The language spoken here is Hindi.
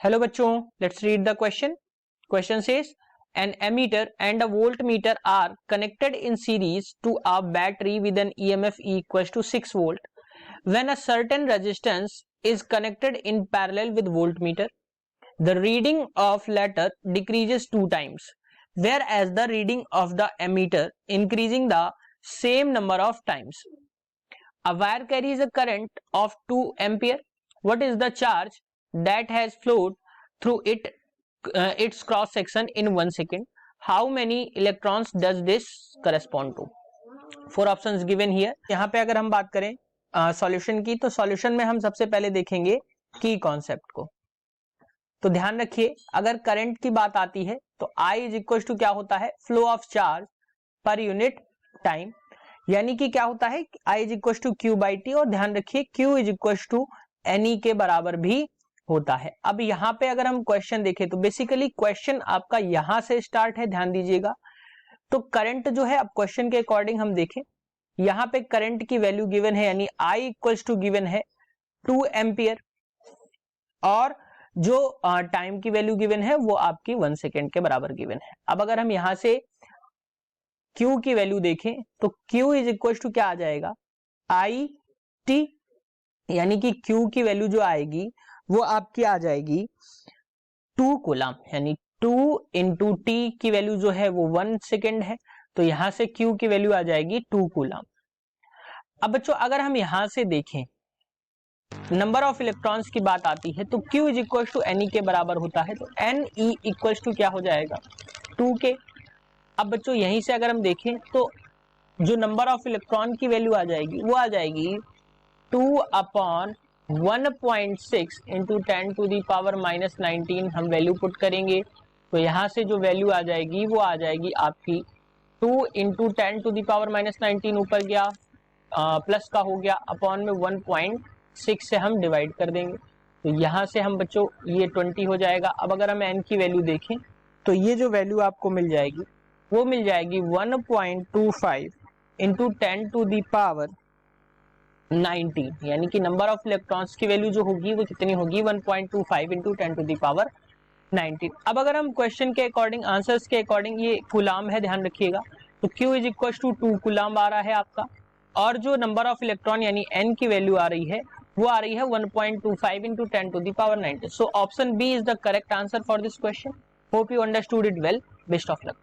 हेलो बच्चों, let's read the question. Question says an ammeter and a voltmeter are connected in series to a battery with an EMF equals to 6 volt. When a certain resistance is connected in parallel with voltmeter, the reading of latter decreases 2 times, whereas the reading of the ammeter increasing the same number of times. A wire carries a current of 2 ampere. What is the charge that has flowed through its cross section in 1 second? How many electrons does this correspond to? 4 options given here. यहाँ पे अगर हम बात करें सॉल्यूशन की, तो सॉल्यूशन में हम सबसे पहले देखेंगे की कॉन्सेप्ट को. तो ध्यान रखिए, अगर करंट की बात आती है तो I इज इक्वल टू क्या होता है, flow of charge per unit time. यानी कि क्या होता है, I is equal to Q by T. और ध्यान रखिए Q is equal to NE के बराबर भी होता है. अब यहाँ पे अगर हम क्वेश्चन देखें तो बेसिकली क्वेश्चन आपका यहां से स्टार्ट है, ध्यान दीजिएगा. तो करंट जो है, अब क्वेश्चन के अकॉर्डिंग हम देखें, यहाँ पे करंट की वैल्यू गिवन है, यानी I इक्वल्स टू गिवन है 2 एम्पियर, और जो टाइम की वैल्यू गिवन है वो आपकी 1 सेकेंड के बराबर गिवन है. अब अगर हम यहां से Q की वैल्यू देखें तो Q इज इक्वल टू क्या आ जाएगा, I T. यानी कि Q की वैल्यू जो आएगी वो आपकी आ जाएगी 2 कूलम, यानी 2 इंटू टी की वैल्यू जो है वो 1 सेकेंड है. तो यहां से Q की वैल्यू आ जाएगी 2 कूलम. अब बच्चों अगर हम यहां से देखें, नंबर ऑफ इलेक्ट्रॉन्स की बात आती है तो Q is equal to N के बराबर होता है. तो एन ई इक्वल टू क्या हो जाएगा, 2K. अब बच्चों यहीं से अगर हम देखें तो जो नंबर ऑफ इलेक्ट्रॉन की वैल्यू आ जाएगी वो आ जाएगी 2 upon 1.6 into 10 to the power minus 19. हम वैल्यू पुट करेंगे तो यहाँ से जो वैल्यू आ जाएगी वो आ जाएगी आपकी 2 into 10 to the power minus 19, ऊपर गया प्लस का हो गया, अपॉन में 1.6 से हम डिवाइड कर देंगे. तो यहाँ से हम बच्चों ये 20 हो जाएगा. अब अगर हम n की वैल्यू देखें तो ये जो वैल्यू आपको मिल जाएगी वो मिल जाएगी 1.25 इंटू 10 टू दी पावर 19. यानी कि नंबर ऑफ इलेक्ट्रॉन्स की वैल्यू जो होगी वो कितनी होगी, 1.25 इंटू 10 टू दी पावर 19. अब अगर हम क्वेश्चन के अकॉर्डिंग, आंसर्स के अकॉर्डिंग, ये कूलाम है, ध्यान रखिएगा, तो Q is equal to 2 coulomb आ रहा है आपका, और जो नंबर ऑफ इलेक्ट्रॉन यानी N की वैल्यू आ रही है वो आ रही है 1.25 into 10 to the power 19. So option B is the correct answer for this question. Hope you understood it well. Best of luck.